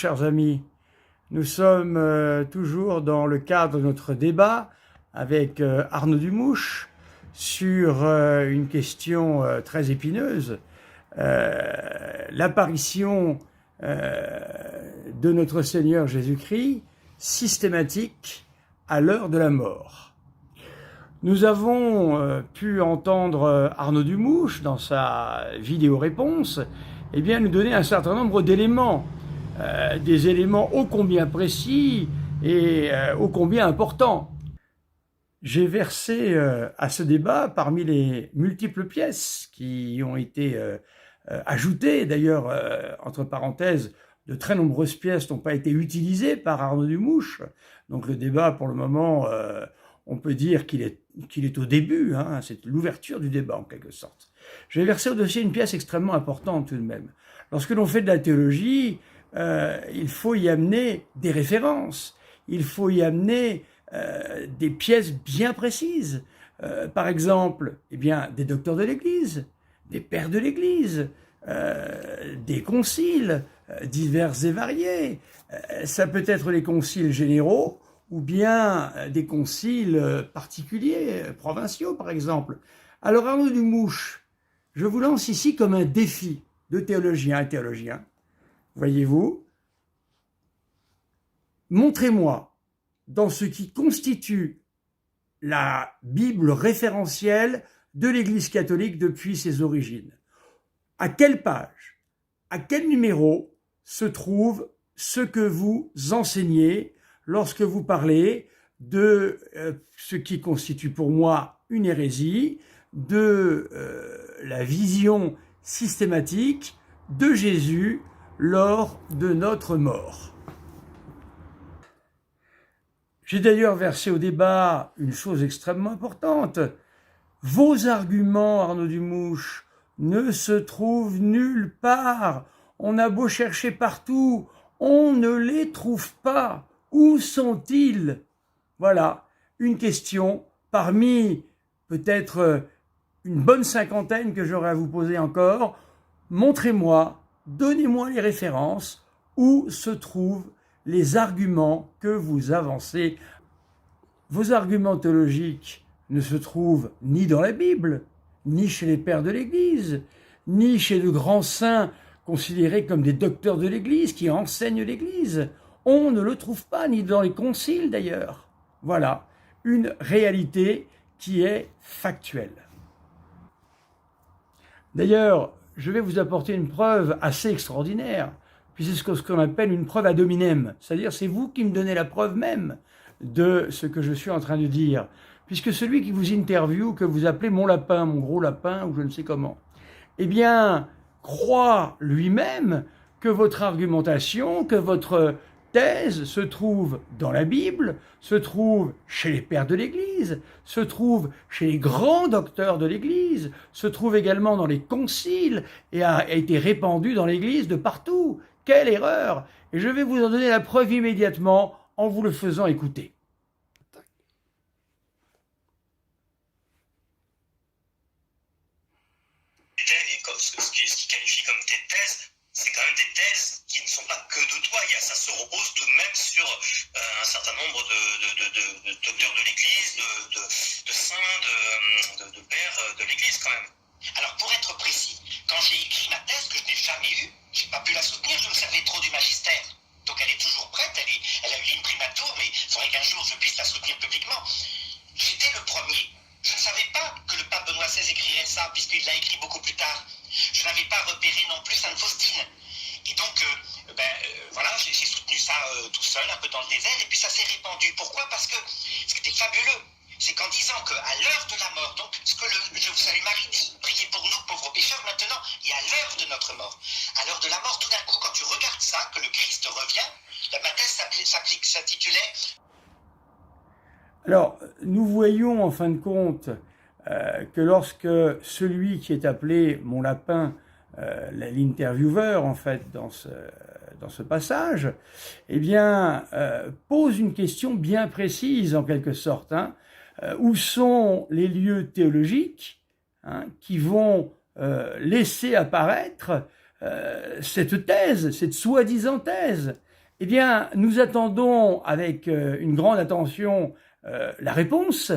Chers amis, nous sommes toujours dans le cadre de notre débat avec Arnaud Dumouche sur une question très épineuse, l'apparition de notre Seigneur Jésus-Christ systématique à l'heure de la mort. Nous avons pu entendre Arnaud Dumouche dans sa vidéo-réponse nous donner un certain nombre d'éléments, des éléments ô combien précis et ô combien importants. J'ai versé à ce débat, parmi les multiples pièces qui ont été ajoutées, d'ailleurs, entre parenthèses, de très nombreuses pièces n'ont pas été utilisées par Arnaud Dumouche. Donc le débat, pour le moment, on peut dire qu'il est au début, hein, c'est l'ouverture du débat en quelque sorte. Je vais verser au dossier une pièce extrêmement importante tout de même. Lorsque l'on fait de la théologie, il faut y amener des références, il faut y amener des pièces bien précises. Par exemple, des docteurs de l'Église, des pères de l'Église, des conciles divers et variés. Ça peut être les conciles généraux ou bien des conciles particuliers, provinciaux par exemple. Alors Arnaud Dumouche, je vous lance ici comme un défi de théologien et théologien. Voyez-vous, montrez-moi dans ce qui constitue la Bible référentielle de l'Église catholique depuis ses origines. À quelle page, à quel numéro se trouve ce que vous enseignez lorsque vous parlez de ce qui constitue pour moi une hérésie, de la vision systématique de Jésus lors de notre mort. J'ai d'ailleurs versé au débat une chose extrêmement importante. Vos arguments, Arnaud Dumouche, ne se trouvent nulle part. On a beau chercher partout, on ne les trouve pas. Où sont-ils? Voilà, une question parmi peut-être une bonne cinquantaine que j'aurai à vous poser encore. Montrez-moi, donnez-moi les références où se trouvent les arguments que vous avancez. Vos arguments théologiques ne se trouvent ni dans la Bible, ni chez les pères de l'Église, ni chez de grands saints considérés comme des docteurs de l'Église qui enseignent l'Église. On ne le trouve pas, ni dans les conciles d'ailleurs. Voilà, une réalité qui est factuelle. D'ailleurs, je vais vous apporter une preuve assez extraordinaire, puis c'est ce qu'on appelle une preuve ad hominem, c'est-à-dire c'est vous qui me donnez la preuve même de ce que je suis en train de dire, puisque celui qui vous interviewe, que vous appelez mon lapin, mon gros lapin, ou je ne sais comment, croit lui-même que votre argumentation, que votre thèse se trouve dans la Bible, se trouve chez les pères de l'Église, se trouve chez les grands docteurs de l'Église, se trouve également dans les conciles et a été répandue dans l'Église de partout. Quelle erreur! Et je vais vous en donner la preuve immédiatement en vous le faisant écouter. Ce qui qualifie comme tes thèses, c'est quand même des thèses qui ne sont pas que de toi. Ça se repose tout de même sur un certain nombre de docteurs de l'Église, de saints, de pères de l'Église quand même. Alors pour être précis, quand j'ai écrit ma thèse que je n'ai jamais eue, j'ai pas pu la soutenir, je me servais trop du magistère. Donc elle est toujours prête, elle a eu l'imprimatur, mais il faudrait qu'un jour je puisse la soutenir publiquement. J'étais le premier. Je ne savais pas que le pape Benoît XVI écrirait ça, puisqu'il l'a écrit beaucoup plus tard. Je n'avais pas repéré non plus Sainte Faustine. Et donc, voilà, j'ai soutenu ça tout seul, un peu dans le désert, et puis ça s'est répandu. Pourquoi? Parce que ce qui était fabuleux, c'est qu'en disant qu'à l'heure de la mort, donc ce que Je vous salue Marie dit, priez pour nous pauvres pécheurs maintenant, et à l'heure de notre mort. À l'heure de la mort, tout d'un coup, quand tu regardes ça, que le Christ revient, ma thèse s'intitulait... Alors, nous voyons en fin de compte que lorsque celui qui est appelé mon lapin, l'intervieweur en fait dans ce passage, pose une question bien précise en quelque sorte. Où sont les lieux théologiques qui vont laisser apparaître cette thèse, cette soi-disant thèse? Eh bien, nous attendons avec une grande attention la réponse.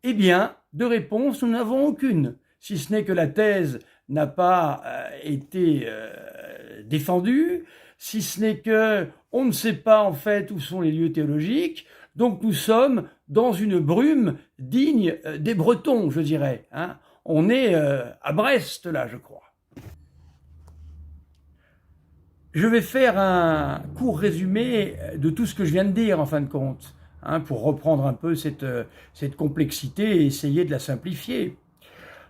Eh bien, de réponse, nous n'avons aucune, si ce n'est que la thèse n'a pas été défendue, si ce n'est que on ne sait pas en fait où sont les lieux théologiques. Donc nous sommes dans une brume digne des Bretons, je dirais. Hein. On est à Brest là, je crois. Je vais faire un court résumé de tout ce que je viens de dire en fin de compte, hein, pour reprendre un peu cette complexité et essayer de la simplifier.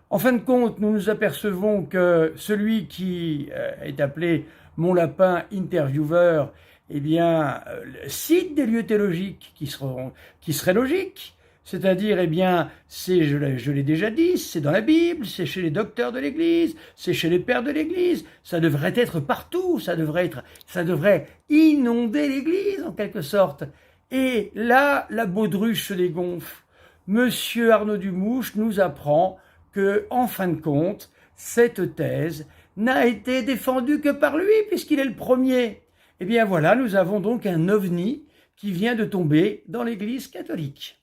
En fin de compte, nous nous apercevons que celui qui est appelé Mon Lapin intervieweur, eh bien, cite des lieux théologiques qui seraient logiques. C'est-à-dire, eh bien, je l'ai déjà dit, c'est dans la Bible, c'est chez les docteurs de l'Église, c'est chez les pères de l'Église, ça devrait être partout, ça devrait inonder l'Église en quelque sorte. Et là, la baudruche se dégonfle. Monsieur Arnaud Dumouche nous apprend que, en fin de compte, cette thèse n'a été défendue que par lui, puisqu'il est le premier. Eh bien voilà, nous avons donc un ovni qui vient de tomber dans l'Église catholique.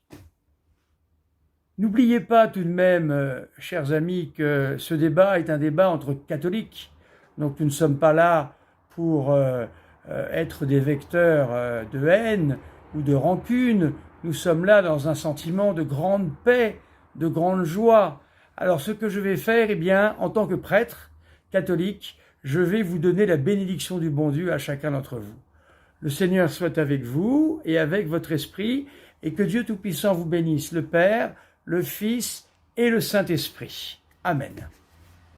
N'oubliez pas tout de même, chers amis, que ce débat est un débat entre catholiques. Donc nous ne sommes pas là pour être des vecteurs de haine ou de rancune. Nous sommes là dans un sentiment de grande paix, de grande joie. Alors ce que je vais faire, eh bien, en tant que prêtre catholique, je vais vous donner la bénédiction du bon Dieu à chacun d'entre vous. Le Seigneur soit avec vous et avec votre esprit, et que Dieu Tout-Puissant vous bénisse, le Père, le Fils et le Saint-Esprit. Amen.